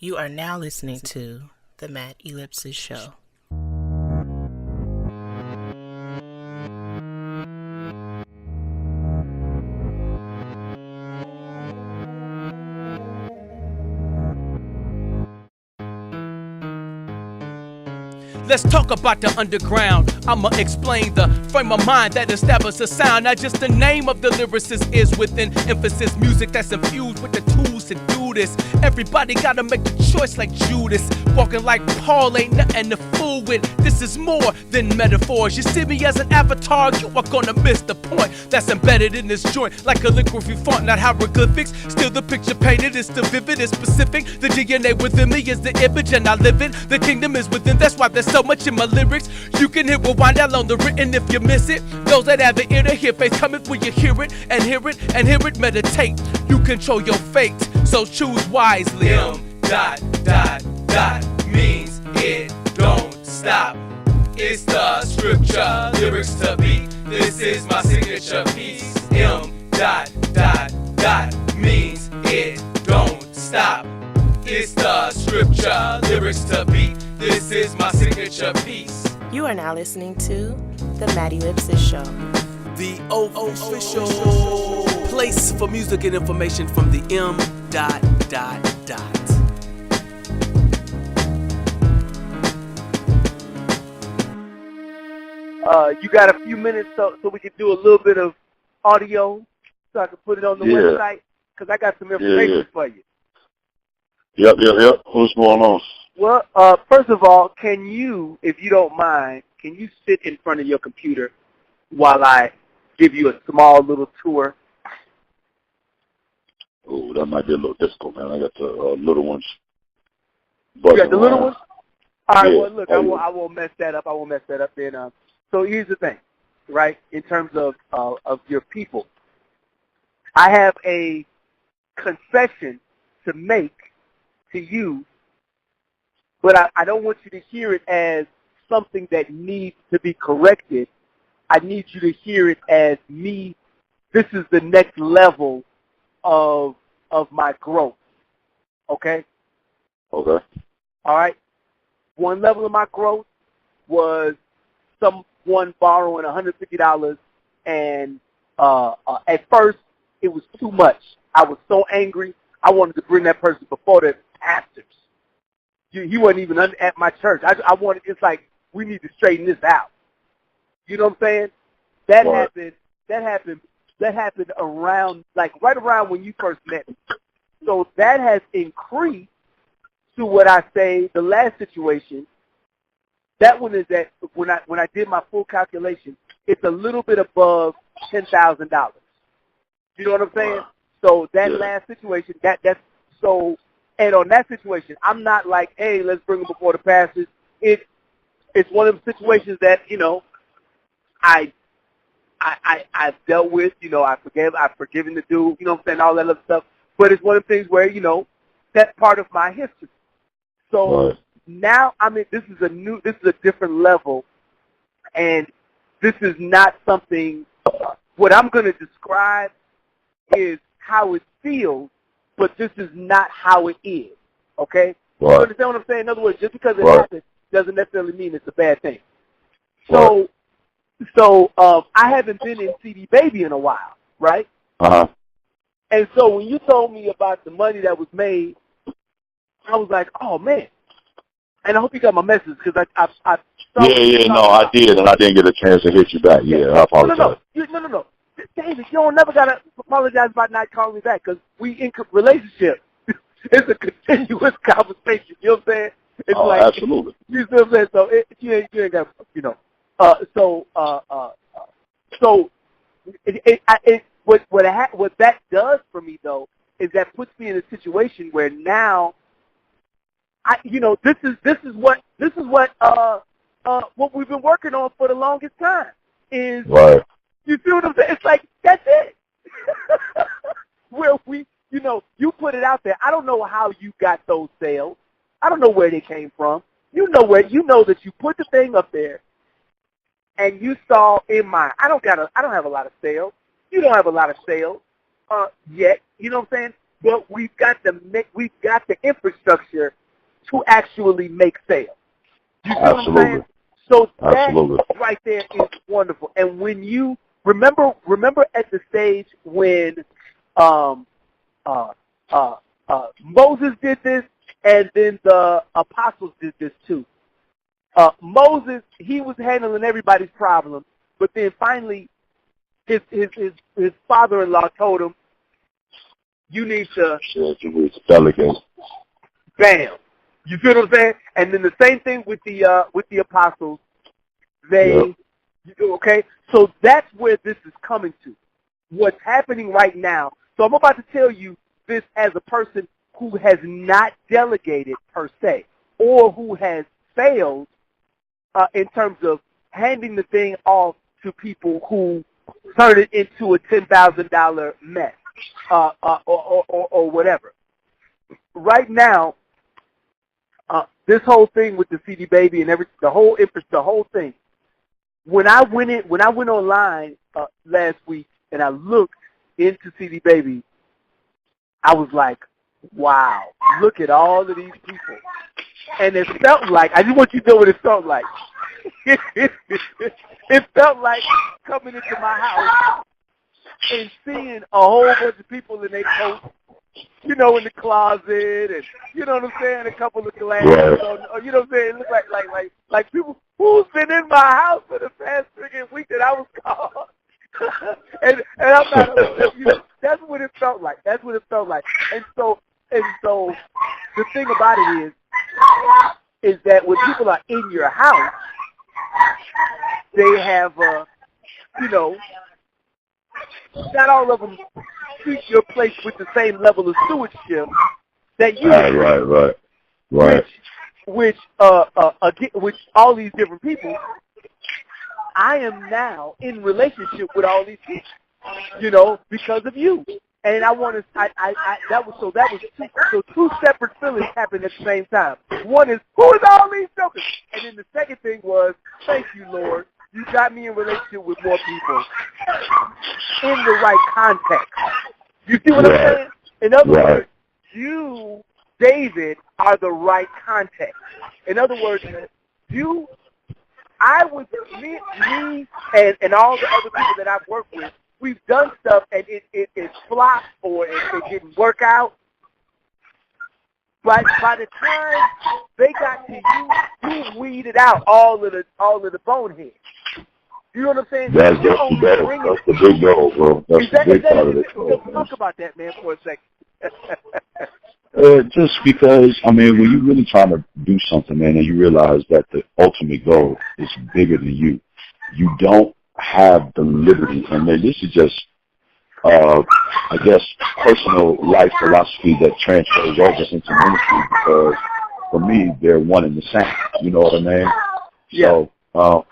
You are now listening to The Matt Ellipsis Show. Let's talk about the underground. I'ma explain the frame of mind that establishes a sound. Not just the name of the lyricist is within emphasis. Music that's infused with the tools to do this. Everybody gotta make the choice like Judas. Walking like Paul ain't nothing to fool with. This is more than metaphors. You see me as an avatar, you are gonna miss the point that's embedded in this joint. Like calligraphy font, not hieroglyphics. Still the picture painted is still vivid, it's specific. The DNA within me is the image and I live it. The kingdom is within, that's why there's so much in my lyrics. You can hit rewind down on the written if you miss it. Those that have an ear to hear, face coming when you hear it and hear it and hear it. Meditate, you control your fate, so choose wisely. M. Means it don't stop. It's the scripture, lyrics to beat. This is my signature piece. M. Means it don't stop. It's the scripture, lyrics to beat. This is my signature piece. You are now listening to The Matt Ellipsis Show. The official place for music and information from the M. You got a few minutes so we can do a little bit of audio so I can put it on the website? Because I got some information for you. Yep. What's going on? Well, first of all, can you, if you don't mind, can you sit in front of your computer while I give you a small little tour? Oh, that might be a little difficult, man. I got the little ones. You got the little ones? All right, yeah. Well, look, I won't mess that up. I won't mess that up then. So here's the thing, right, in terms of your people. I have a confession to make to you, but I don't want you to hear it as something that needs to be corrected. I need you to hear it as me. This is the next level of my growth. Okay? Okay. All right? One level of my growth was someone borrowing $150, and at first it was too much. I was so angry. I wanted to bring that person before the pastors. He wasn't even at my church. I wanted, it's like, we need to straighten this out. You know what I'm saying? That happened around, like right around when you first met me. So that has increased to what I say, the last situation. That one is that when I did my full calculation, it's a little bit above $10,000. You know what I'm saying? So that last situation, that's so. And on that situation, I'm not like, hey, let's bring them before the pastors. It's one of the situations that, you know, I've dealt with. You know, I've forgiven the dude. You know what I'm saying? All that other stuff. But it's one of the things where, you know, that's part of my history. So now, I mean, this is a different level, and this is not something. What I'm going to describe is how it feels, but this is not how it is, okay? You understand what I'm saying? In other words, just because it happens doesn't necessarily mean it's a bad thing. So I haven't been in CD Baby in a while, right? Uh-huh. And so when you told me about the money that was made, I was like, oh, man. And I hope you got my message because I I did, and I didn't get a chance to hit you back. Yeah, I apologize. No. David, you don't never got to apologize about not calling me back because we in relationship. It's a continuous conversation. You know what I'm saying? It's absolutely. You see what I'm saying? So you ain't got, you know. What that does for me though is that puts me in a situation where now, this is what we've been working on for the longest time is. Right. You see what I'm saying? It's like, that's it. Where you put it out there. I don't know how you got those sales. I don't know where they came from. You know that you put the thing up there and you saw in mind, I don't have a lot of sales. You don't have a lot of sales yet. You know what I'm saying? but we've got the infrastructure to actually make sales. You see what I'm saying? So that right there is wonderful. And when you remember at the stage when Moses did this, and then the apostles did this too. Moses, he was handling everybody's problems, but then finally his father-in-law told him, you need to delegate. Bam. You feel what I'm saying? And then the same thing with the apostles. Okay? So that's where this is coming to. What's happening right now. So I'm about to tell you this as a person who has not delegated per se, or who has failed in terms of handing the thing off to people who turn it into a $10,000 mess or whatever. Right now, this whole thing with the CD Baby and the whole thing. When I went online last week and I looked into CD Baby, I was like, wow, look at all of these people. And it felt like, I just want you to know what it felt like. It felt like coming into my house and seeing a whole bunch of people in their coats, you know, in the closet, and you know what I'm saying, a couple of glasses, or you know what I'm saying, it looked like people who's been in my house for the past freaking week that I was called. and I'm not, you know, that's what it felt like. That's what it felt like. And so the thing about it is that when people are in your house, they have, you know, not all of them treat your place with the same level of stewardship that you do. Right. Which all these different people, I am now in relationship with all these people, you know, because of you. And I want to, that was two separate feelings happened at the same time. One is, who is all these jokers? And then the second thing was, thank you, Lord. You got me in relationship with more people in the right context. You see what I'm saying? In other words, you, David, are the right context. In other words, me and all the other people that I've worked with, we've done stuff and it flopped or it didn't work out. But by the time they got to you weeded out all of the boneheads. You know what I'm saying? That's the big goal, bro. That's the big part of it. Talk about that, man, for a second. Just because, I mean, when you're really trying to do something, man, and you realize that the ultimate goal is bigger than you, you don't have the liberty. And then this is just, I guess, personal life philosophy that transfers over into ministry, because for me, they're one and the same. You know what I mean? Yeah. So,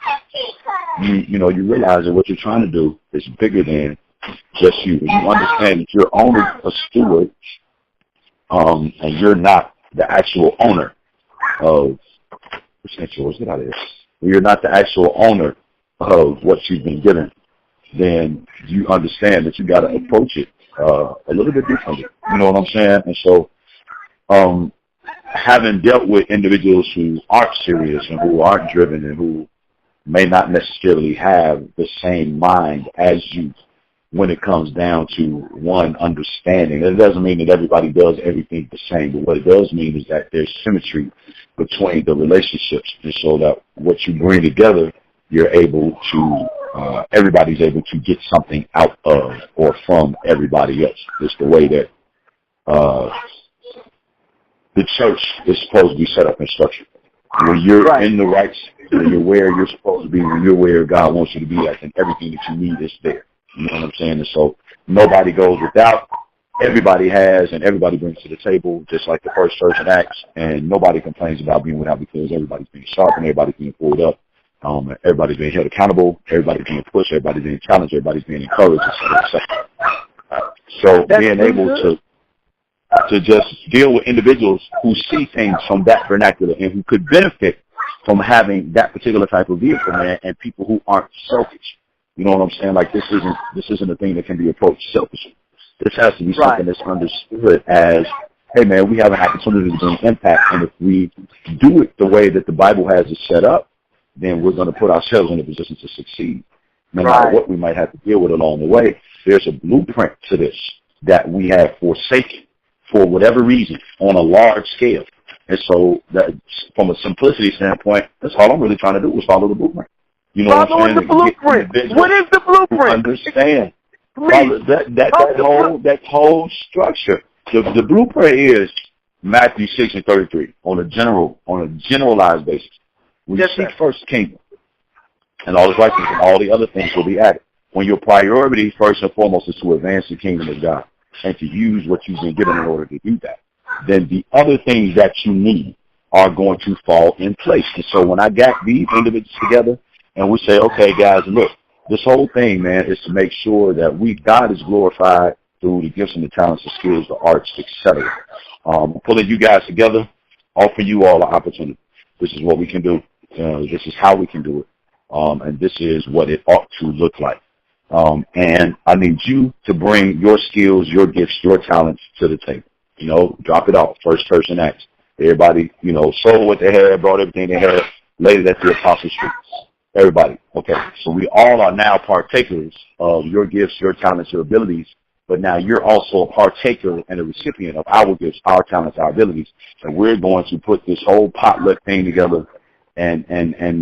you realize that what you're trying to do is bigger than just you. You understand that you're only a steward, and you're not the actual owner of, you're not the actual owner of what you've been given. Then you understand that you got to approach it a little bit differently. You know what I'm saying? And so, having dealt with individuals who aren't serious and who aren't driven and who may not necessarily have the same mind as you when it comes down to one understanding. It doesn't mean that everybody does everything the same, but what it does mean is that there's symmetry between the relationships, and so that what you bring together, you're able to, everybody's able to get something out of or from everybody else. It's the way that the church is supposed to be set up and structured. When you're in the right, when you're where you're supposed to be, when you're where God wants you to be at, then everything that you need is there. You know what I'm saying? And so nobody goes without. Everybody has, and everybody brings to the table, just like the first church in Acts. And nobody complains about being without, because everybody's being sharpened, everybody's being pulled up, everybody's being held accountable, everybody's being pushed, everybody's being challenged, everybody's being encouraged, etc. So being able to just deal with individuals who see things from that vernacular and who could benefit from having that particular type of vehicle, man, and people who aren't selfish. You know what I'm saying? Like, this isn't a thing that can be approached selfishly. This has to be something that's understood as, hey, man, we have an opportunity to bring impact, and if we do it the way that the Bible has it set up, then we're going to put ourselves in a position to succeed. No matter what we might have to deal with along the way, there's a blueprint to this that we have forsaken for whatever reason on a large scale. And so that, from a simplicity standpoint, that's all I'm really trying to do is follow the blueprint. You know what I'm saying? The blueprint. What is the blueprint? Understand. That whole structure. The blueprint is Matthew 6:33 on a generalized basis. We seek first the kingdom and all its righteousness, and all the other things will be added. When your priority first and foremost is to advance the kingdom of God and to use what you've been given in order to do that, then the other things that you need are going to fall in place. And so when I got these individuals together and we say, okay, guys, look, this whole thing, man, is to make sure that God is glorified through the gifts and the talents, the skills, the arts, etc. Pulling you guys together, offer you all an opportunity. This is what we can do. This is how we can do it. And this is what it ought to look like. And I need you to bring your skills, your gifts, your talents to the table. You know, drop it off. First person acts. Everybody, you know, sold what they had, brought everything they had, laid it at the apostles' feet. Everybody. Okay. So we all are now partakers of your gifts, your talents, your abilities. But now you're also a partaker and a recipient of our gifts, our talents, our abilities. And we're going to put this whole potluck thing together and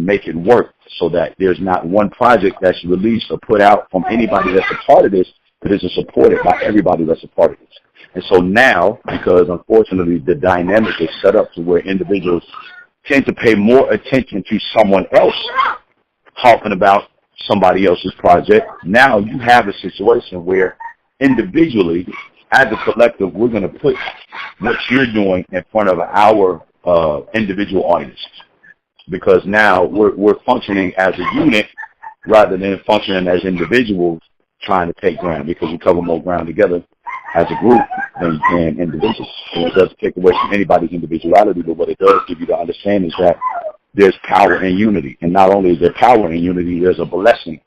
make it work so that there's not one project that's released or put out from anybody that's a part of this, but is supported by everybody that's a part of this. And so now, because unfortunately the dynamic is set up to where individuals tend to pay more attention to someone else talking about somebody else's project, now you have a situation where individually, as a collective, we're going to put what you're doing in front of our individual audiences. Because now we're functioning as a unit rather than functioning as individuals trying to take ground, because we cover more ground together as a group than you can individuals. And it doesn't take away from anybody's individuality, but what it does give you to understand is that there's power in unity. And not only is there power in unity, there's a blessing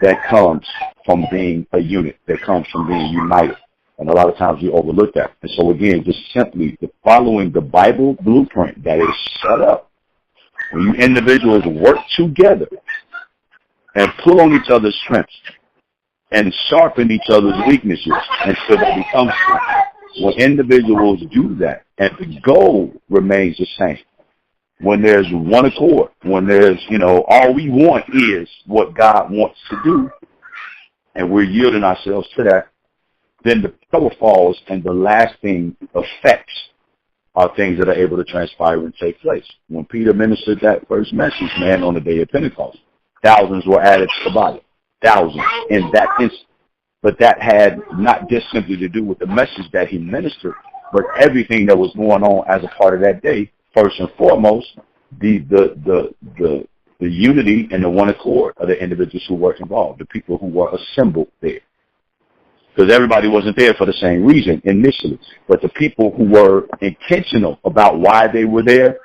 that comes from being a unit, that comes from being united. And a lot of times we overlook that. And so again, just simply following the Bible blueprint that is set up. When you individuals work together and pull on each other's strengths and sharpen each other's weaknesses until they become strength. When individuals do that and the goal remains the same, when there's one accord, when there's, you know, all we want is what God wants to do, and we're yielding ourselves to that, then the power falls and the lasting effects are things that are able to transpire and take place. When Peter ministered that first message, man, on the day of Pentecost, thousands were added to the body. Thousands in that instant. But that had not just simply to do with the message that he ministered, but everything that was going on as a part of that day. First and foremost, the unity and the one accord of the individuals who were involved, the people who were assembled there. Because everybody wasn't there for the same reason initially. But the people who were intentional about why they were there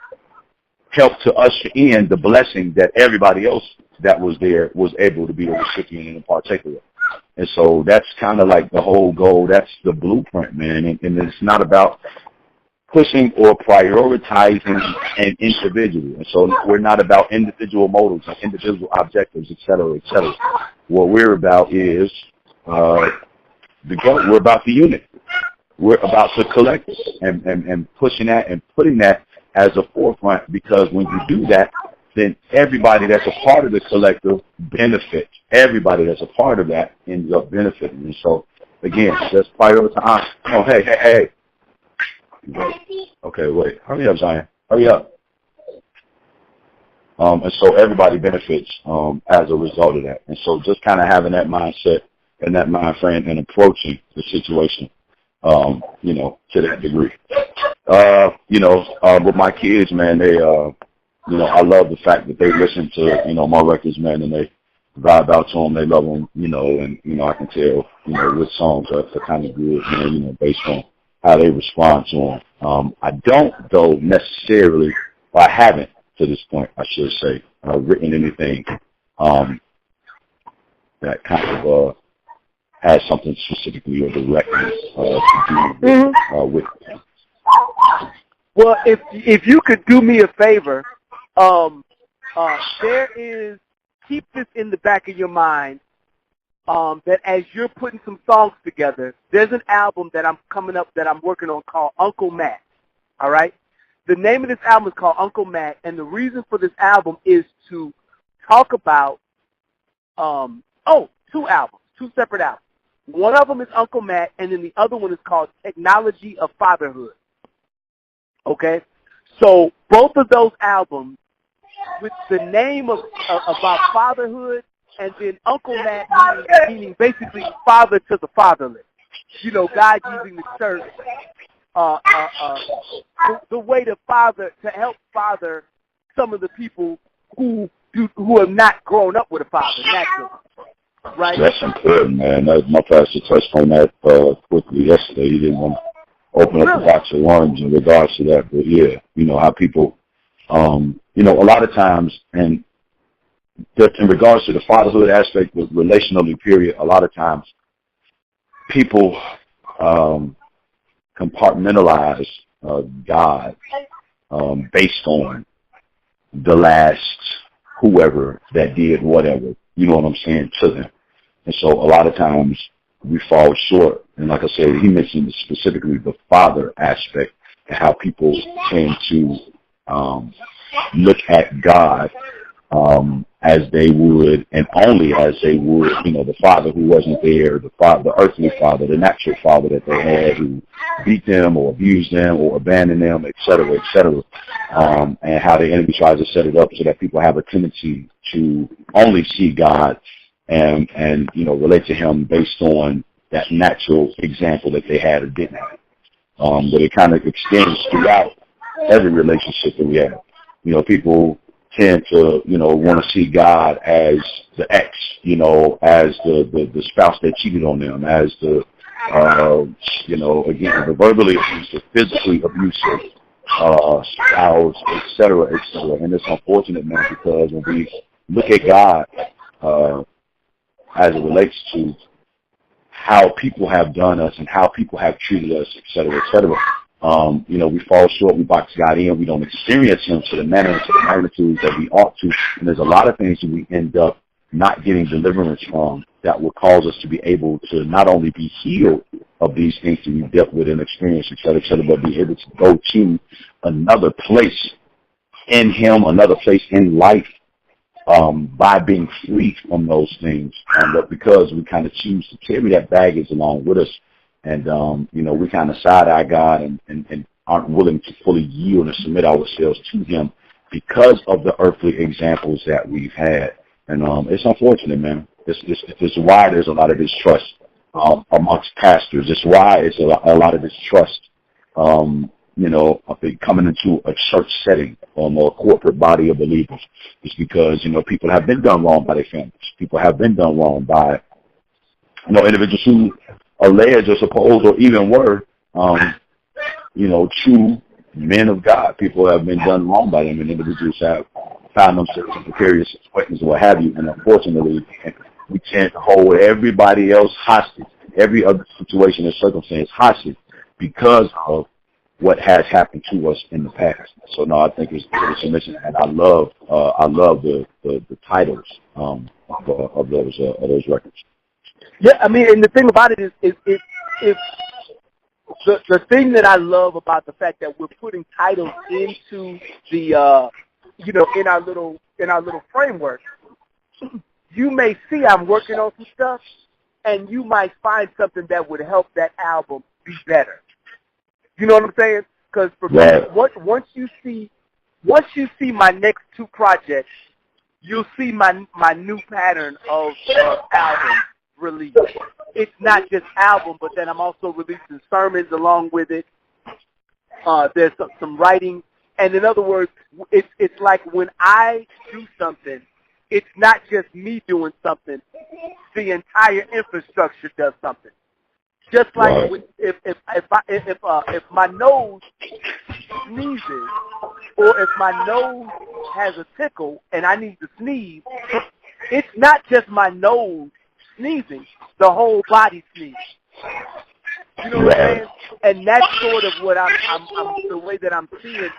helped to usher in the blessing that everybody else that was there was able to be a recipient and a partaker of. And so that's kind of like the whole goal. That's the blueprint, man. And it's not about pushing or prioritizing an individual. And so we're not about individual motives and individual objectives, et cetera, et cetera. What we're about is the goal. We're about the unit. We're about the collective and pushing that and putting that as a forefront, because when you do that, then everybody that's a part of the collective benefits. Everybody that's a part of that ends up benefiting. And so, again, let's prioritize. Oh, hey. Okay, wait. Hurry up, Zion. Hurry up. And so everybody benefits as a result of that. And so just kind of having that mindset and that mind frame and approaching the situation, you know, to that degree. With my kids, man, they, I love the fact that they listen to, my records, man, and they vibe out to them. They love them, and, I can tell, which songs are kind of good, man, based on how they respond to them. I don't, though, necessarily, or I haven't to this point, I should say, written anything that kind of has something specifically or directly to do with them. Well, if you could do me a favor, there is, keep this in the back of your mind, that as you're putting some songs together, there's an album that I'm working on called Uncle Matt. All right? The name of this album is called Uncle Matt, and the reason for this album is to talk about, two separate albums. One of them is Uncle Matt, and then the other one is called Technology of Fatherhood. Okay? So both of those albums, with the name of about fatherhood, and then Uncle Matt meaning basically father to the fatherless. You know, God using the church the way to help father some of the people who have not grown up with a father naturally. Right? That's important, man. My pastor touched on that quickly yesterday. He didn't want to open up a box of worms in regards to that, but yeah, you know how people, you know, a lot of times, and in regards to the fatherhood aspect, with relationally period, a lot of times people compartmentalize God based on the last whoever that did whatever, you know what I'm saying, to them. And so a lot of times we fall short. And like I said, he mentioned specifically the father aspect and how people tend to look at God as they would, and only as they would, you know, the father who wasn't there, the earthly father, the natural father that they had, who beat them or abused them or abandoned them, et cetera, and how the enemy tries to set it up so that people have a tendency to only see God and you know, relate to him based on that natural example that they had or didn't have. But it kind of extends throughout every relationship that we have. You know, people tend to, you know, want to see God as the ex, you know, as the spouse that cheated on them, as the, you know, again, the verbally abusive, physically abusive spouse, et cetera, et cetera. And it's unfortunate, man, because when we look at God as it relates to how people have done us and how people have treated us, et cetera, you know, we fall short, we box God in, we don't experience him to the manner and to the magnitude that we ought to. And there's a lot of things that we end up not getting deliverance from that will cause us to be able to not only be healed of these things that we've dealt with and experienced, et cetera, but be able to go to another place in him, another place in life, by being free from those things. But because we kind of choose to carry that baggage along with us, and, you know, we kind of side-eye God and aren't willing to fully yield and submit ourselves to him because of the earthly examples that we've had. And it's unfortunate, man. It's why there's a lot of distrust amongst pastors. It's why it's a lot of distrust, you know, coming into a church setting or a corporate body of believers. It's because, you know, people have been done wrong by their families. People have been done wrong by, you know, individuals who alleged or supposed or even were, you know, true men of God. People have been done wrong by them, and individuals have found themselves in precarious situations or what have you. And unfortunately, we tend to hold everybody else hostage, every other situation and circumstance hostage because of what has happened to us in the past. So no, I think it's a mission, and I love the titles of those records. Yeah, I mean, and the thing about it is the thing that I love about the fact that we're putting titles into the you know, in our little framework. You may see I'm working on some stuff, and you might find something that would help that album be better. You know what I'm saying? Because for me, once you see my next two projects, you'll see my new pattern of album release. It's not just album, but then I'm also releasing sermons along with it. There's some writing, and in other words, it's like when I do something, it's not just me doing something. The entire infrastructure does something. Just like if my nose sneezes, or if my nose has a tickle and I need to sneeze, it's not just my nose sneezing, the whole body sneezes. You know what I'm saying? And that's sort of what I'm the way that I'm seeing.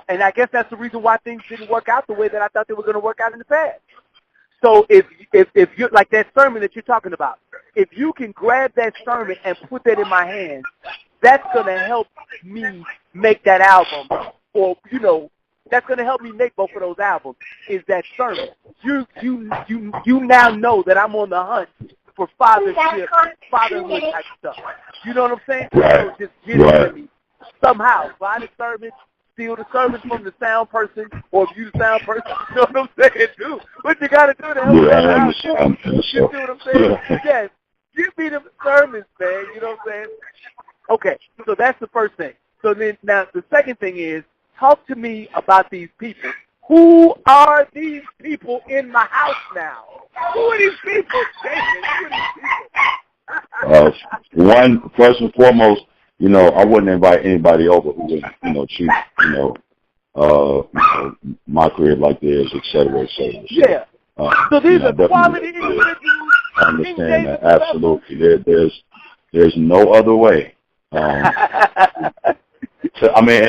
And I guess that's the reason why things didn't work out the way that I thought they were going to work out in the past. So if you're like that sermon that you're talking about, if you can grab that sermon and put that in my hands, that's going to help me make that album, or that's going to help me make both of those albums. Is that sermon? You now know that I'm on the hunt for fatherhood type stuff. You know what I'm saying? Right. So just get it to me somehow. Find the sermon. Steal the service from the sound person, or if you the sound person, you know what I'm saying, do what you got to do to help me out. You see what I'm saying? Yes, give me the sermons, man, you know what I'm saying? Okay, so that's the first thing. So then, now, the second thing is, talk to me about these people. Who are these people in my house now? Who are these people, Jason? Who are these people? First and foremost, I wouldn't invite anybody over who would, treat, my career like theirs, et cetera, et cetera. Yeah. So these are quality individuals. I understand that, absolutely. There's no other way. And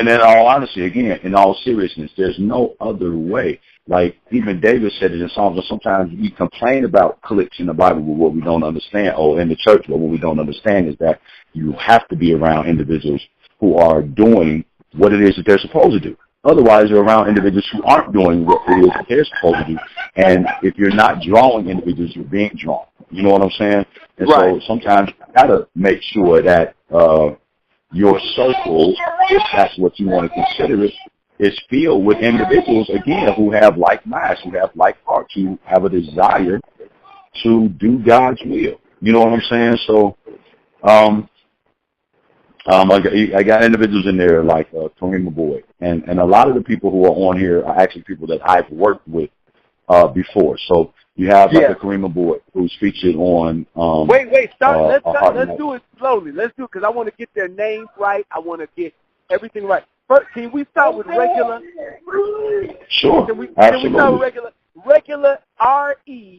in all honesty, again, in all seriousness, there's no other way. Like, even David said it in Psalms, and sometimes we complain about cliques in the Bible with what we don't understand, or in the church, but what we don't understand is that you have to be around individuals who are doing what it is that they're supposed to do. Otherwise, you're around individuals who aren't doing what it is that they're supposed to do. And if you're not drawing individuals, you're being drawn. You know what I'm saying? And right. So sometimes you got to make sure that your circle, if that's what you want to consider it, is filled with individuals, again, who have like minds, who have like hearts, who have a desire to do God's will. You know what I'm saying? So I got individuals in there like Kareem Boyd, and a lot of the people who are on here are actually people that I've worked with before. So you have like a Kareem Boyd who's featured on. Start. Let's do it slowly. Let's do it because I want to get their names right. I want to get everything right. First, can we start with regular? Sure. Can we absolutely. start with regular? Regular REGULA.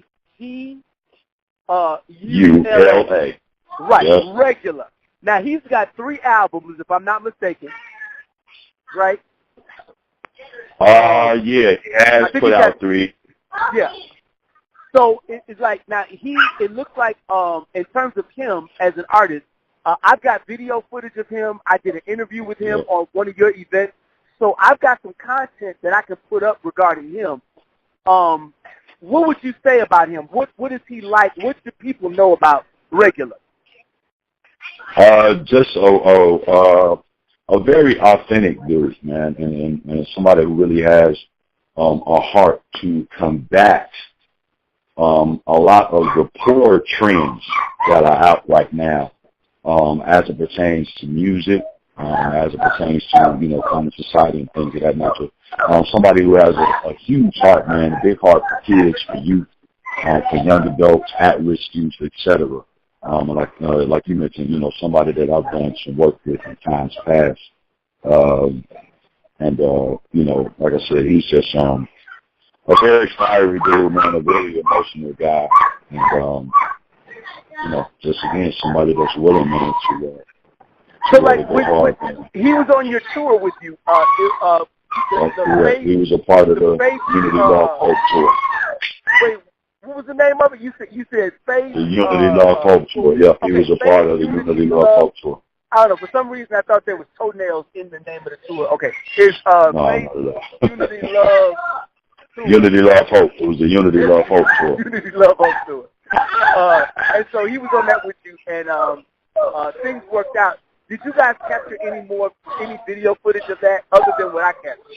Right. Yes. Regular. Now he's got 3 albums, if I'm not mistaken. Right? Yeah, he has put out 3. Yeah. So it's like now it looks like in terms of him as an artist, I've got video footage of him. I did an interview with him on one of your events. So I've got some content that I can put up regarding him. What would you say about him? What is he like? What do people know about Regular? Just a very authentic dude, man, and somebody who really has a heart to combat a lot of the poor trends that are out right now, as it pertains to music, as it pertains to common society and things of that nature. Somebody who has a huge heart, man, a big heart for kids, for youth, for young adults, at-risk youth, etc. Like you mentioned, somebody that I've done some work with in times past. Like I said, he's just a very fiery dude, man, a very emotional guy. And, just again, somebody that's willing, man, to so like, he was on your tour with you. He was a part of the Unity Love Hope Tour. Wait, what was the name of it? You said Faith? The Unity Love Hope Tour, yeah. He was a part of the Unity Love Hope Tour. I don't know. For some reason, I thought there was toenails in the name of the tour. Okay. It's Faith, Unity Love Tour. Unity Love Hope. It was the Unity Love Hope Tour. Unity Love Hope Tour. And so he was on that with you, and things worked out. Did you guys capture any video footage of that other than what I captured?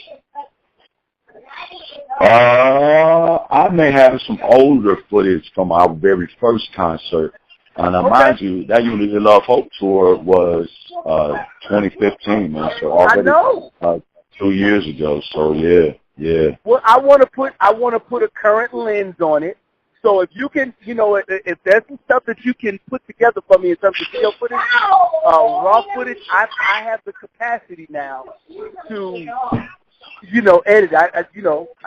I may have some older footage from our very first concert. Now, mind you, that Unity Love Hope Tour was 2015, man. So already 2 years ago. So yeah. Well, I want to put a current lens on it. So if you can, if there's some stuff that you can put together for me in terms of video footage, raw footage, I have the capacity now to, edit. I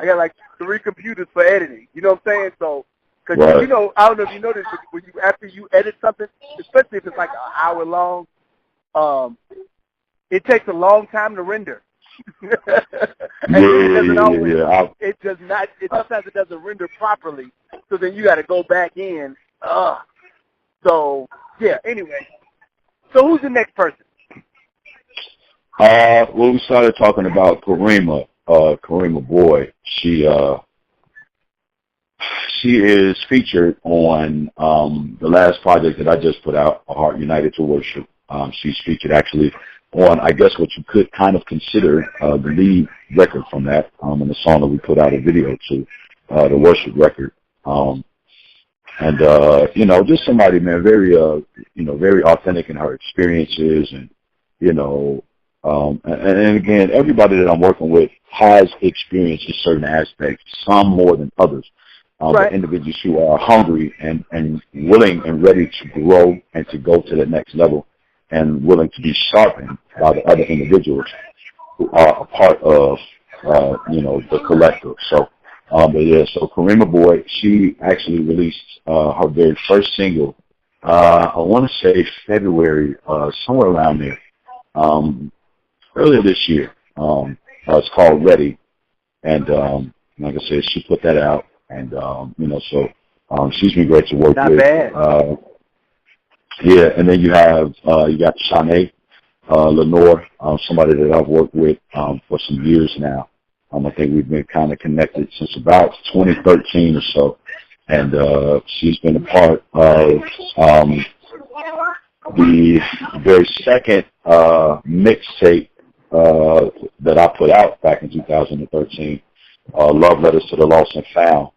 got like 3 computers for editing. You know what I'm saying? So Because, you know, I don't know if you noticed, but when you, after you edit something, especially if it's like an hour long, it takes a long time to render. And it doesn't always, it does not, sometimes it doesn't render properly. So then you got to go back in. So, yeah, anyway. So who's the next person? Well, we started talking about Karima Boyd. She is featured on the last project that I just put out, A Heart United to Worship. She's featured actually on, I guess, what you could kind of consider the lead record from that, and the song that we put out a video to, the worship record. You know, just somebody, man, very, you know, very authentic in her experiences, and, you know, and again, everybody that I'm working with has experience in certain aspects, some more than others. But individuals who are hungry and willing and ready to grow and to go to the next level, and willing to be sharpened by the other individuals who are a part of, you know, the collective. So, but yeah, so Karima Boyd, she actually released her very first single, I want to say February, somewhere around there, earlier this year. It's called Ready, and like I said, she put that out, and you know, so she's been great to work with. Not bad. Yeah, and then you got Shanae Lenore, somebody that I've worked with for some years now. I think we've been kind of connected since about 2013 or so, and she's been a part of the very second mixtape that I put out back in 2013, Love Letters to the Lost and Found.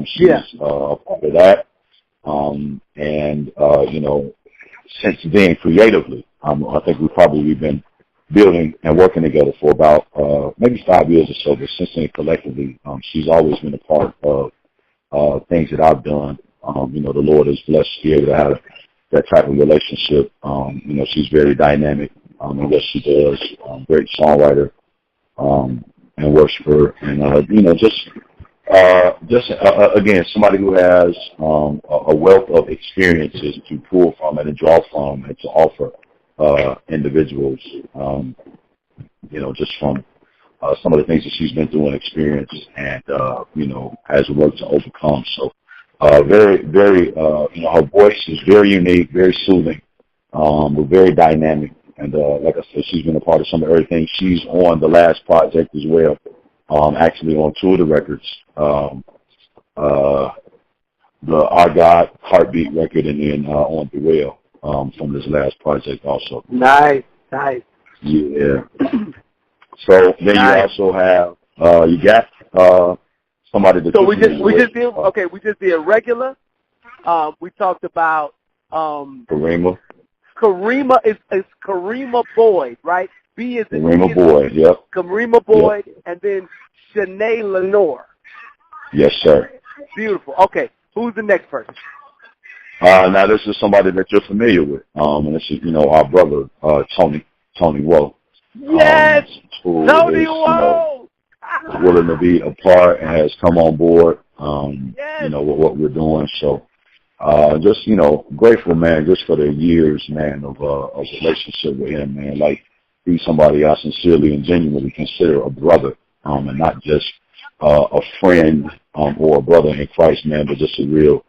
She's a part of that, and you know, since then creatively, I think we've been building and working together for about maybe 5 years or so, but since then collectively, she's always been a part of things that I've done. You know, the Lord has blessed to be able to have that type of relationship. You know, she's very dynamic in what she does, great songwriter and worshiper, and you know, just again, somebody who has a wealth of experiences to pull from and to draw from and to offer individuals, you know, just from some of the things that she's been through and experienced, and you know, has worked to overcome. So very, very, you know, her voice is very unique, very soothing, but very dynamic. And like I said, she's been a part of some of everything. She's on the last project as well. Actually on two of the records, the Our God Heartbeat record, and then on The Well from this last project also. Nice. Yeah. So then you also have you got somebody that. So we just did regular. We talked about Karima. Karima is Karima Boyd, right? B is Karima Boyd, yep. Karima Boyd, and then Shanae Lenore. Yes, sir. Beautiful. Okay, who's the next person? Now this is somebody that you're familiar with, and this is, you know, our brother Tony Woe. Yes, Tony is, Woe. You know, willing to be a part and has come on board, yes. You know, with what we're doing. So, just, you know, grateful, man, just for the years, man, of relationship with him, man. Like, he's somebody I sincerely and genuinely consider a brother, and not just a friend or a brother in Christ, man, but just a real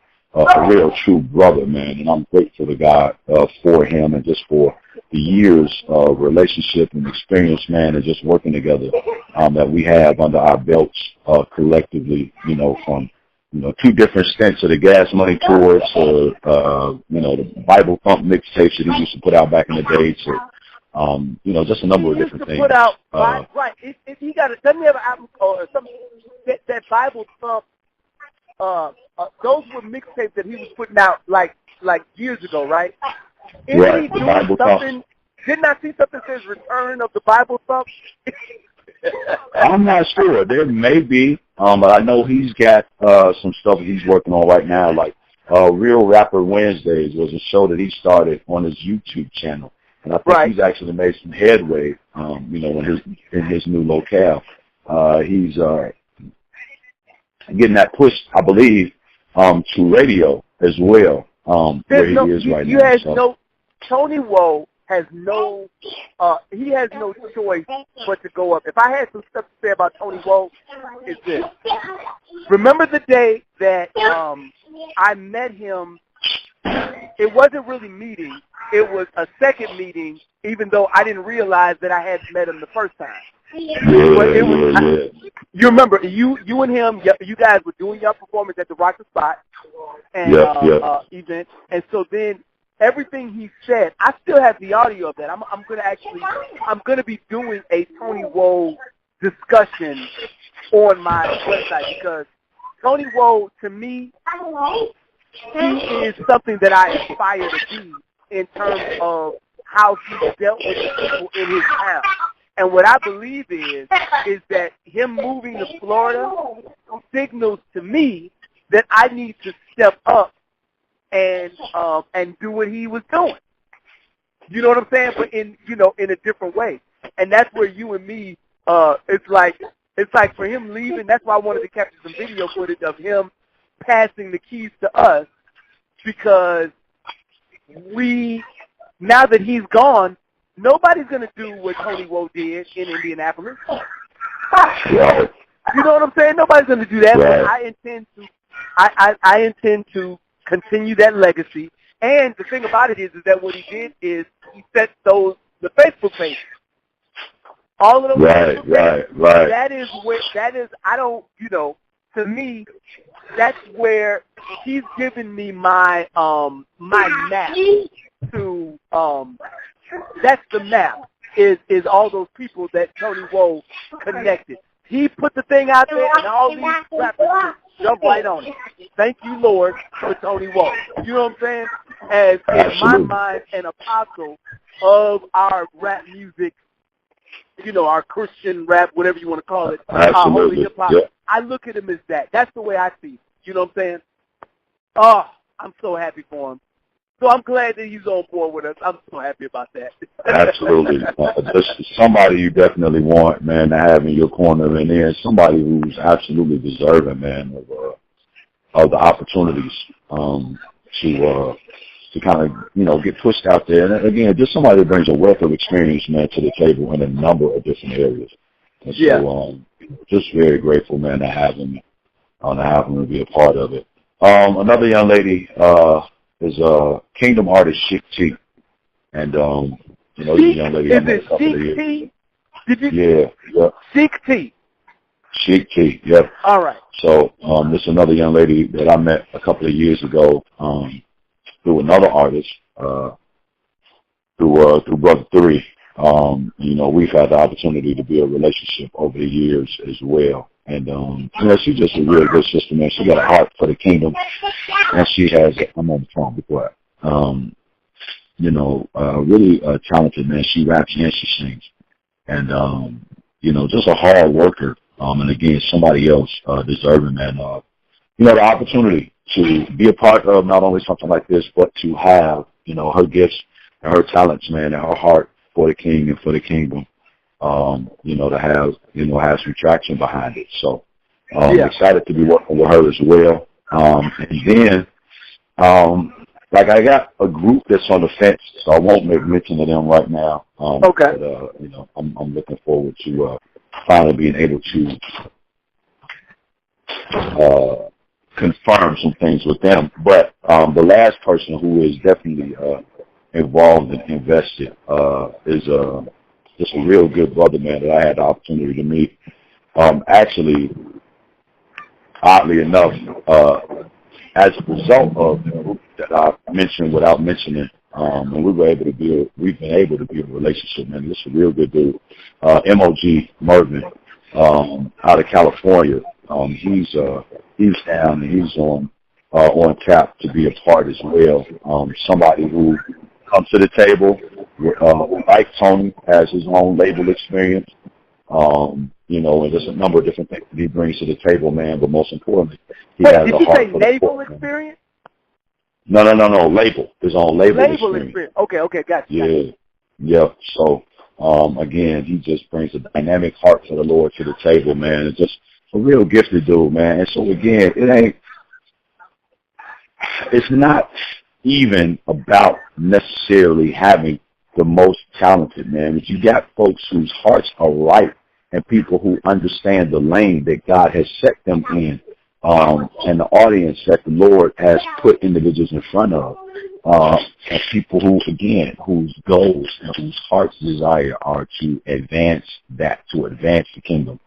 true brother, man. And I'm grateful to God for him, and just for the years of relationship and experience, man, and just working together that we have under our belts collectively, you know, from, you know, 2 different stints of the Gas Money tours, you know, the Bible Thump mixtapes that he used to put out back in the day, to you know, just a number of different things. Put out, right. If he got doesn't he have an album or something, that Bible Thump, those were mixtapes that he was putting out like years ago, right? Isn't he doing something? Didn't I see something that says Return of the Bible Thump? I'm not sure. There may be, but I know he's got some stuff he's working on right now, like Real Rapper Wednesdays was a show that he started on his YouTube channel. And I think he's actually made some headway, you know, in his new locale. He's getting that push, I believe, to radio as well, where he is right now. So. Tony Woe has no, he has no choice but to go up. If I had some stuff to say about Tony Woe, it's this. Remember the day that I met him, it wasn't really meeting, it was a second meeting, even though I didn't realize that I had met him the first time. But it was, you remember, you and him, you guys were doing your performance at the Rock the Spot and event, and so then everything he said, I still have the audio of that. I'm gonna be doing a Tony Woe discussion on my website because Tony Woe, to me, he is something that I aspire to be in terms of how he dealt with the people in his town. And what I believe is that him moving to Florida signals to me that I need to step up and do what he was doing. You know what I'm saying? But in a different way. And that's where you and me, it's like for him leaving, that's why I wanted to capture some video footage of him passing the keys to us, because now that he's gone, nobody's going to do what Tony Woe did in Indianapolis. Right. You know what I'm saying? Nobody's going to do that. Right. But I intend to continue that legacy. And the thing about it is that what he did is he set the Facebook page. All of those right. That is to me, that's where he's given me my map to that's the map is all those people that Tony Woe connected. He put the thing out there and all these rappers jump right on it. Thank you, Lord, for Tony Woe. You know what I'm saying? As in my mind, an apostle of our rap music, our Christian rap, whatever you want to call it, our holy hip-hop. Yeah. I look at him as that. That's the way I see it. You know what I'm saying? Oh, I'm so happy for him. So I'm glad that he's on board with us. I'm so happy about that. Absolutely. Just somebody you definitely want, man, to have in your corner, and then somebody who's absolutely deserving, man, of the opportunities to kind of, get pushed out there. And again, just somebody that brings a wealth of experience, man, to the table in a number of different areas. And so, just very grateful, man, to have him to be a part of it. Another young lady is Kingdom artist Chic T, and this young lady I met a couple of years. Yeah. Chic T. Chic T. Yep. All right. So this is another young lady that I met a couple of years ago through another artist, through Brother 3. We've had the opportunity to build a relationship over the years as well. And, she's just a real good sister, man. She got a heart for the kingdom. And she has, I'm on the phone before, really talented, man. She raps and she sings. And, just a hard worker. And again, somebody else deserving, man, the opportunity to be a part of not only something like this, but to have, her gifts and her talents, man, and her heart for the king and for the kingdom. To have some traction behind it. So I'm excited to be working with her as well. And then, I got a group that's on the fence, so I won't make mention of them right now. Okay. But, I'm looking forward to finally being able to confirm some things with them. But the last person who is definitely involved and invested is just a real good brother, man, that I had the opportunity to meet. Actually, oddly enough, as a result of the group that I mentioned without mentioning, and we've been able to build a relationship, man. This is a real good dude. MOG Mervin, out of California. He's down and he's on tap to be a part as well. Somebody who comes to the table. Like Tony has his own label experience, and there's a number of different things that he brings to the table, man. But most importantly, he has a heart for the label experience? No. Label. His own label experience. Okay, gotcha. Yeah. So, again, he just brings a dynamic heart for the Lord to the table, man. It's just a real gifted dude, man. And so, again, it ain't it's not even about necessarily having the most talented, man. But you got folks whose hearts are right and people who understand the lane that God has set them in, and the audience that the Lord has put individuals in front of, and people who, again, whose goals and whose heart's desire are to advance the kingdom.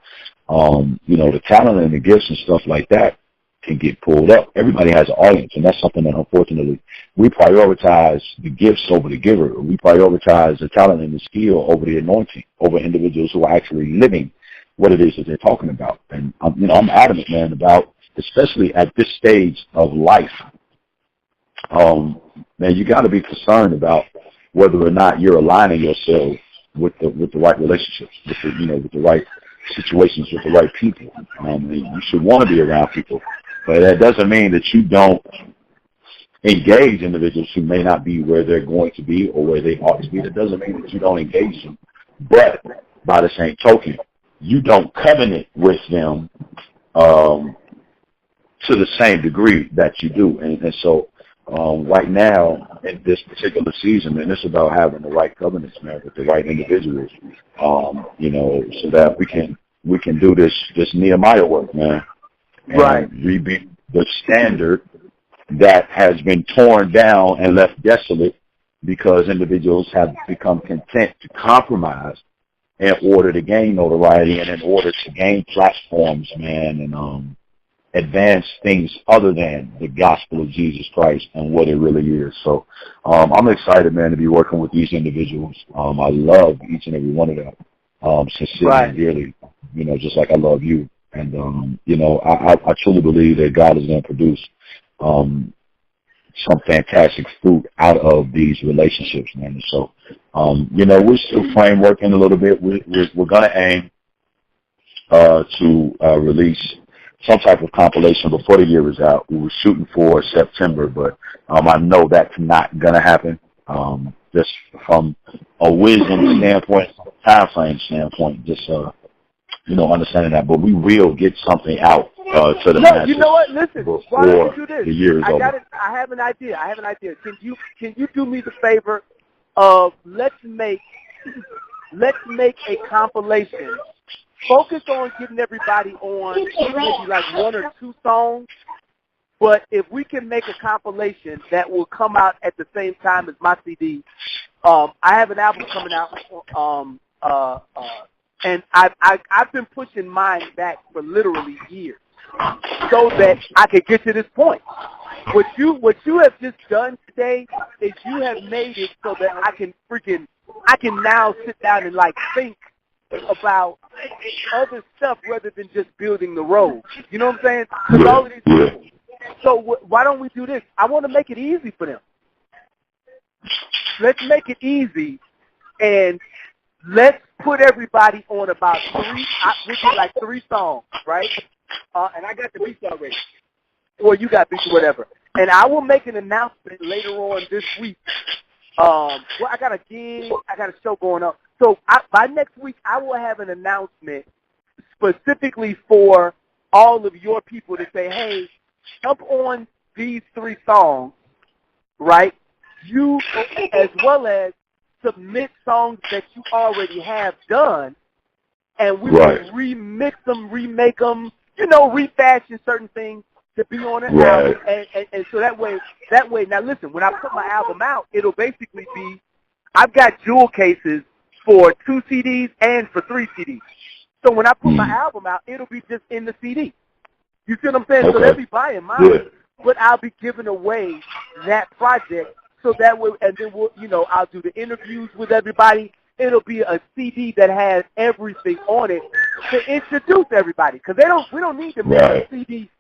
The talent and the gifts and stuff like that can get pulled up. Everybody has an audience, and that's something that, unfortunately, we prioritize the gifts over the giver. We prioritize the talent and the skill over the anointing, over individuals who are actually living what it is that they're talking about. And, I'm adamant, man, about, especially at this stage of life, man, you got to be concerned about whether or not you're aligning yourself with the right relationships, with the right situations, with the right people. You should want to be around people, but that doesn't mean that you don't engage individuals who may not be where they're going to be or where they ought to be. That doesn't mean that you don't engage them, but by the same token, you don't covenant with them to the same degree that you do. And so right now, in this particular season, man, it's about having the right covenants, man, with the right individuals, so that we can do this Nehemiah work, man. And right. Rebuild the standard that has been torn down and left desolate because individuals have become content to compromise in order to gain notoriety and in order to gain platforms, man, and advance things other than the gospel of Jesus Christ and what it really is. So I'm excited, man, to be working with these individuals. I love each and every one of them, sincerely and dearly, just like I love you. And, I truly believe that God is going to produce some fantastic fruit out of these relationships, man. And so, we're still frameworking a little bit. We're going to aim to release some type of compilation before the year is out. We were shooting for September, but I know that's not going to happen, just from a wisdom standpoint, time frame standpoint, just, understanding that. But we will get something out to the masses. You know what? Listen, why don't you do this? The year is over. I have an idea. Can you do me the favor of let's make a compilation. Focus on getting everybody on maybe like one or two songs, but if we can make a compilation that will come out at the same time as my CD, I have an album coming out, and I've been pushing mine back for literally years so that I could get to this point. What you have just done today is you have made it so that I can now sit down and think about other stuff rather than just building the road. You know what I'm saying? Because all of these people. So why don't we do this? I want to make it easy for them. Let's make it easy, and let's put everybody on about three songs, right? And I got the beats already. Or you got beats or whatever. And I will make an announcement later on this week. I got a gig, I got a show going on. So by next week, I will have an announcement specifically for all of your people to say, hey, jump on these three songs, right? You, as well as submit songs that you already have done, and we will remix them, remake them, refashion certain things to be on an album. And so that way, now listen, when I put my album out, it'll basically be, I've got jewel cases for 2 CDs and for 3 CDs. So when I put my album out, it'll be just in the CD. You see what I'm saying? Okay. So they'll be buying mine, but I'll be giving away that project so that way, and then I'll do the interviews with everybody. It'll be a CD that has everything on it to introduce everybody, because we don't need to make a CD.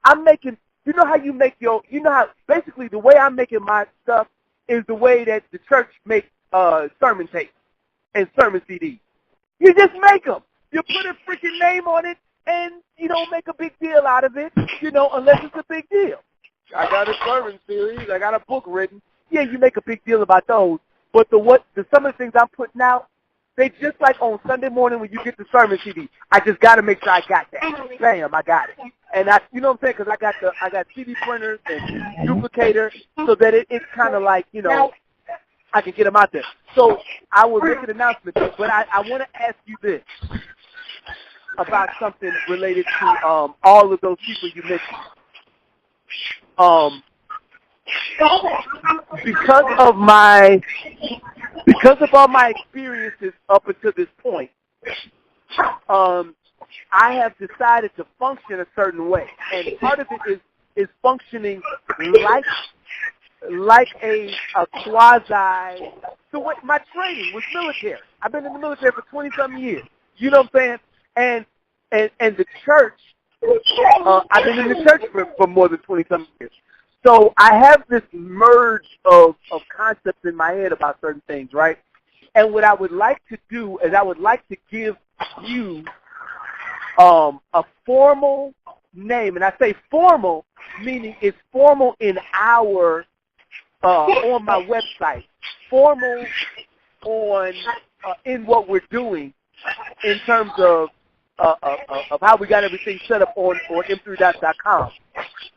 I'm making, basically the way I'm making my stuff is the way that the church makes sermon tapes and sermon CDs. You just make them. You put a freaking name on it, and you don't make a big deal out of it, unless it's a big deal. I got a sermon series. I got a book written. Yeah, you make a big deal about those. But some of the things I'm putting out, they just like on Sunday morning when you get the sermon CD. I just got to make sure I got that. Bam, I got it. And you know what I'm saying? Because I got CD printers and duplicator, so that it's kind of like, you know, I can get them out there. So I will make an announcement, but I want to ask you this about something related to all of those people you mentioned. Because of all my experiences up until this point, I have decided to function a certain way, and part of it is functioning like a quasi. So what my training was military. I've been in the military for 20-something years. You know what I'm saying? And the church. I've been in the church for more than 20-something years. So I have this merge of concepts in my head about certain things, right? And what I would like to do is I would like to give you a formal name, and I say formal meaning it's formal in our on my website, formal on in what we're doing in terms of how we got everything set up on m3dots.com.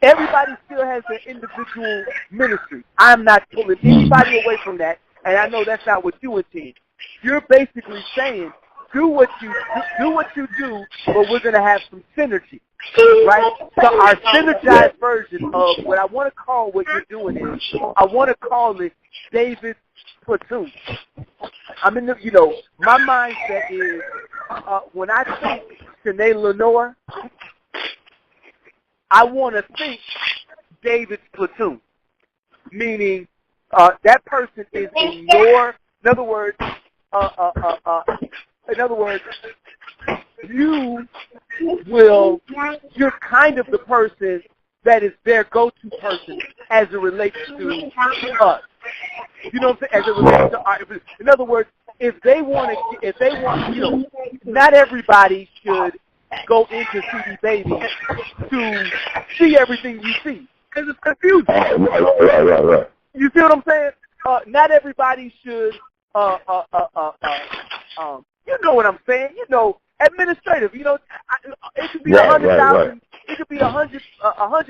Everybody still has their individual ministry. I'm not pulling anybody away from that, and I know that's not what you intend. You're basically saying do what you do, but we're going to have some synergy, right? So our synergized version of what I want to call what you're doing is I want to call it David's Platoon. I'm in the, you know, my mindset is when I think Shanae Lenore, I want to think David's Platoon, meaning that person is in your, in other words, you're kind of the person that is their go-to person as it relates to us. You know what I'm saying? As it relates to our, in other words, if they want, you know, not everybody should go into CD Baby to see everything you see, because it's confusing. Right. You see what I'm saying? Not everybody should, you know what I'm saying? You know, administrative. You know, it could be 100,000. It could be 100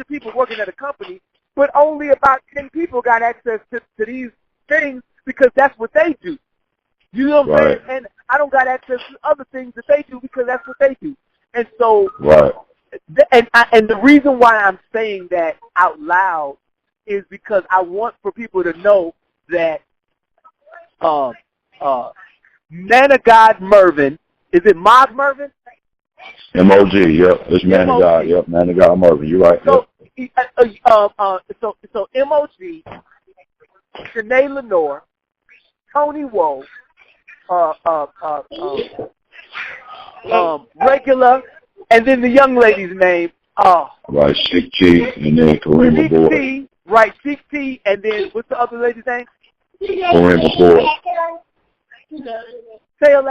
people working at a company, but only about 10 people got access to these things because that's what they do. You know what I'm saying? And I don't got access to other things that they do because that's what they do. And so, and the reason why I'm saying that out loud is because I want for people to know that Man of God Mervin, is it Mog Mervin? M-O-G, yep. It's Man of God, yep. Man of God Mervin, you're right. So, so M-O-G, Shanae Lenore, Tony Woe, regular, and then the young lady's name. Right, Sheik T, and then Kareem Boyd. Right, Sheik T, and then what's the other lady's name? Kareem Boyd. Say her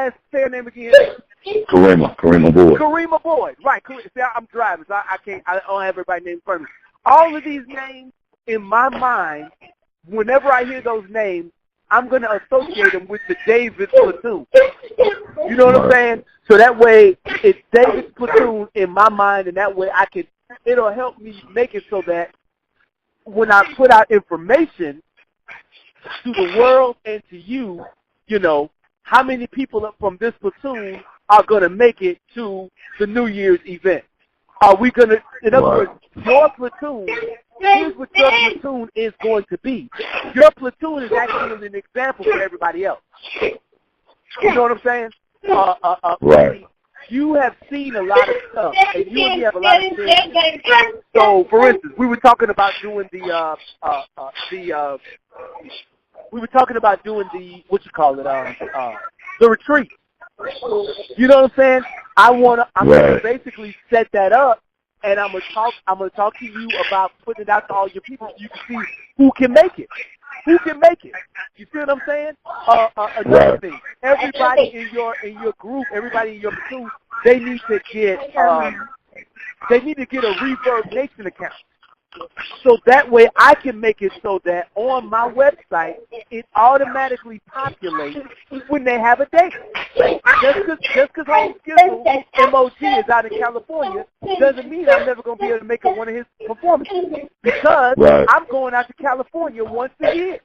name again. Kareem Boyd. Kareem Boyd, right. See, I'm driving, so I don't have everybody's name in front of me. All of these names, in my mind, whenever I hear those names, I'm going to associate them with the David Platoon. You know what I'm saying? So that way, it's David's Platoon in my mind, and that way it'll help me make it so that when I put out information to the world and to you, you know, how many people from this platoon are going to make it to the New Year's event? Are we going to, in other words, your platoon, here's what your platoon is going to be. Your platoon is actually an example for everybody else. You know what I'm saying? You have seen a lot of stuff, and you and me have a lot of experience. So, for instance, we were talking about doing the retreat. You know what I'm saying? I'm gonna basically set that up, and I'm gonna talk to you about putting it out to all your people so you can see who can make it. Who can make it? You see what I'm saying? Another thing, everybody in your group, everybody in your platoon, they need to get a Reverb Nation account. So that way I can make it so that on my website, it automatically populates when they have a date. Just because Home Skizzle MOG is out in California doesn't mean I'm never going to be able to make up one of his performances, because I'm going out to California once a year.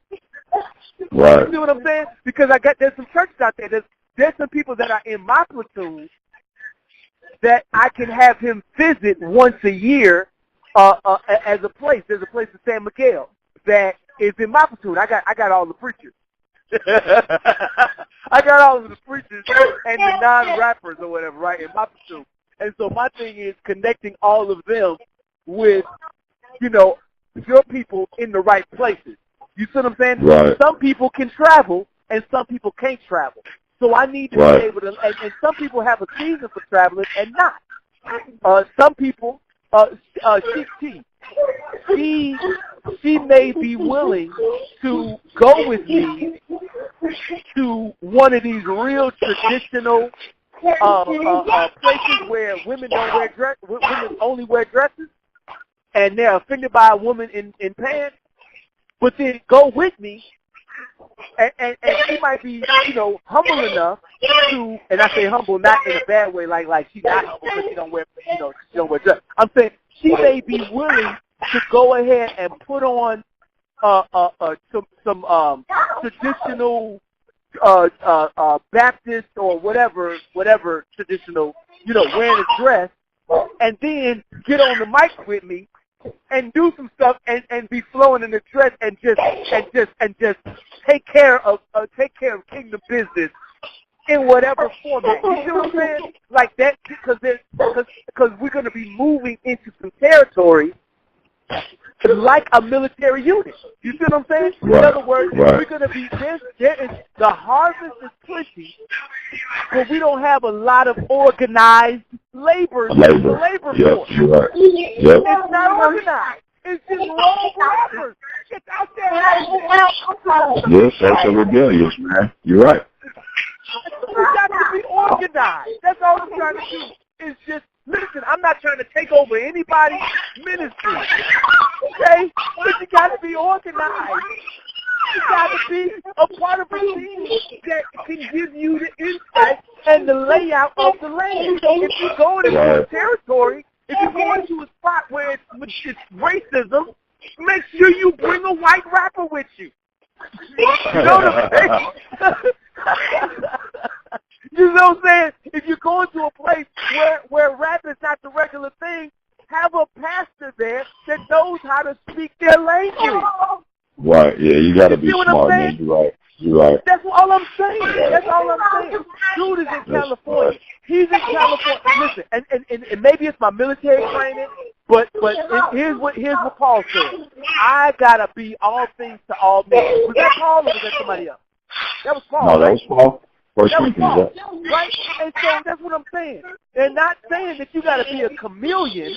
Right. You see what I'm saying? Because there's some churches out there. There's some people that are in my platoon that I can have him visit once a year as a place. There's a place in San Miguel that is in my platoon. I got all the preachers. I got all of the preachers and the non-rappers or whatever, right, in my platoon. And so my thing is connecting all of them with, your people in the right places. You see what I'm saying? Right. Some people can travel and some people can't travel. So I need to be able to, and some people have a season for traveling and not. Some people, Sheik T, she may be willing to go with me to one of these real traditional places where women don't wear women only wear dresses, and they're offended by a woman in pants. But then go with me, and she might be, humble enough to, and I say humble not in a bad way, like she's not humble because she don't wear, she don't wear dress. I'm saying she may be willing to go ahead and put on some traditional Baptist or whatever traditional, wearing a dress, and then get on the mic with me and do some stuff and be flowing in the dress and just take care of kingdom business in whatever format. You see what I'm saying? Like that, because we're going to be moving into some territory like a military unit. You see what I'm saying? Right. In other words, we're going to be the harvest is plenty, but we don't have a lot of organized labor. Labor force. You're right. It's not organized. It's just rogue rappers. It's out there. Yes, that's a rebellious, man. You're right. We got to be organized. That's all I'm trying to do. It's just, listen, I'm not trying to take over anybody's ministry. Okay? But you got to be organized. You got to be a part of a team that can give you the insight and the layout of the land. If you're going into a territory, if you're going to a spot where it's racism, make sure you bring a white rapper with you. You know what I'm saying? You know what I'm saying? If you're going to a place where rap is not the regular thing, have a pastor there that knows how to speak their language. Right, yeah, you got to be smart, man. You're right. That's all I'm saying. That's all I'm saying. Dude is in California. Right. He's in California. Listen, and maybe it's my military training, but here's what Paul said. I gotta be all things to all men. Was that Paul or was that somebody else? That was Paul. No, that was Paul. First that was Paul, yeah. right? And so that's what I'm saying. They're not saying that you gotta be a chameleon,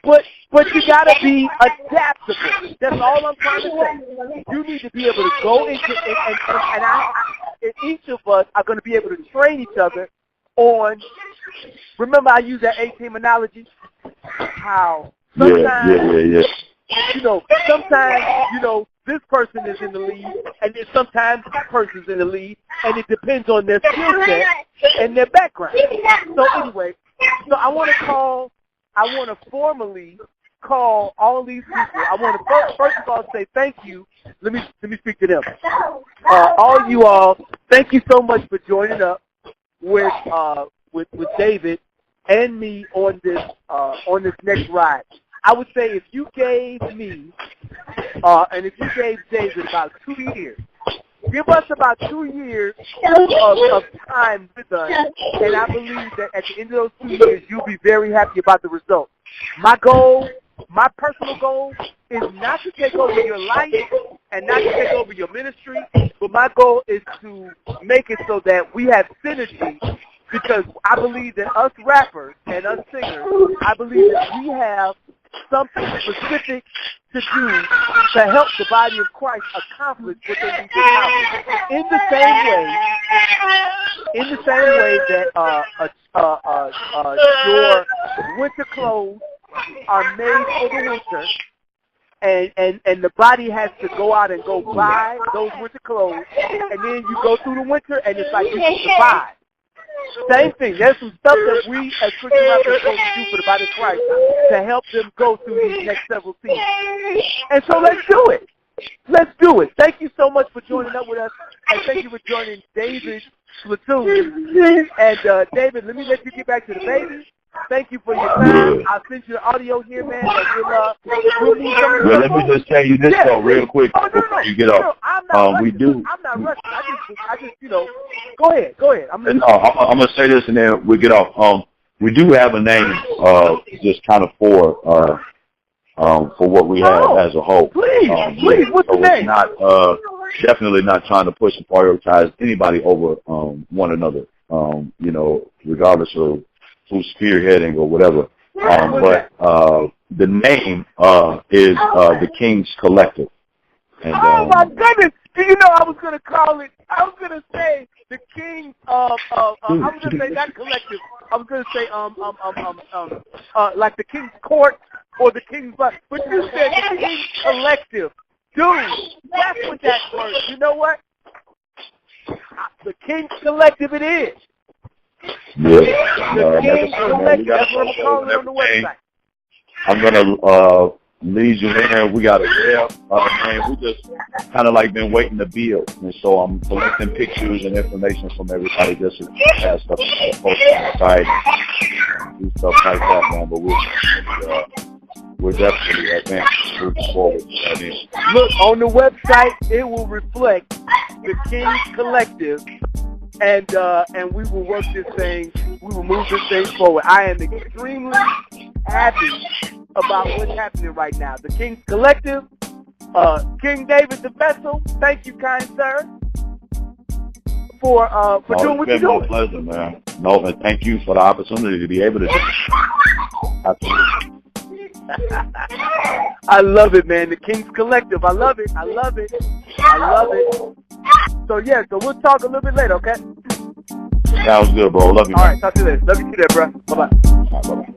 but you gotta be adaptable. That's all I'm trying to say. You need to be able to go into and each of us are going to be able to train each other on. Remember, I use that A-team analogy. How sometimes, sometimes this person is in the lead, and then sometimes that person's in the lead, and it depends on their skill set and their background. So anyway, I want to formally call all these people. I want to first of all say thank you. Let me speak to them. All you all, thank you so much for joining up with David and me on this next ride. I would say if you gave me and if you gave David about 2 years, give us about 2 years of time with us, and I believe that at the end of those 2 years, you'll be very happy about the results. My personal goal is not to take over your life and not to take over your ministry, but my goal is to make it so that we have synergy, because I believe that us rappers and us singers, I believe that we have something specific to do to help the body of Christ accomplish what they need to accomplish. In the same way that your winter clothes are made for the winter, and the body has to go out and go buy those winter clothes, and then you go through the winter, and it's like you can survive. Same thing. There's some stuff that we as Christian rappers are supposed to do for the body of Christ to help them go through these next several seasons. And so let's do it. Let's do it. Thank you so much for joining up with us, and thank you for joining David's platoon. And David, let me let you get back to the baby. Thank you for your time. I'll send you the audio here, man. We'll let me just tell you this though, real quick before you get off. I'm not rushing. I just, go ahead. I'm gonna say this and then we get off. We do have a name, just kind of for what we have as a whole. Please, what's the name? It's not, definitely not trying to push and prioritize anybody over one another. Regardless of who's spearheading or whatever. But the name is the King's Collective. And, oh my goodness! Do you know I was going to call it? I was going to say the King's. I was going to say not collective. I was going to say like the King's Court or the King's. But you said the King's Collective, dude. That's what that word. You know what? The King's Collective. It is. Yeah. That's what I'm calling it on the website. I'm gonna lead you in there. We got a and we just kind of like been waiting to build, and so I'm collecting pictures and information from everybody just to have stuff to post on the site, do stuff like that, man. But we're definitely moving forward. Look on the website; it will reflect the King's Collective. And we will work this thing, we will move this thing forward. I am extremely happy about what's happening right now. The King's Collective, King David the Vessel, thank you, kind sir, for doing what you're doing. It's been my pleasure, man. No, and thank you for the opportunity to be able to do it. Absolutely. I love it, man. The King's Collective. I love it. So we'll talk a little bit later, okay? Sounds good, bro. Love you, man. All right, talk to you later. Love you too there, bro. Bye-bye. All right, bye-bye.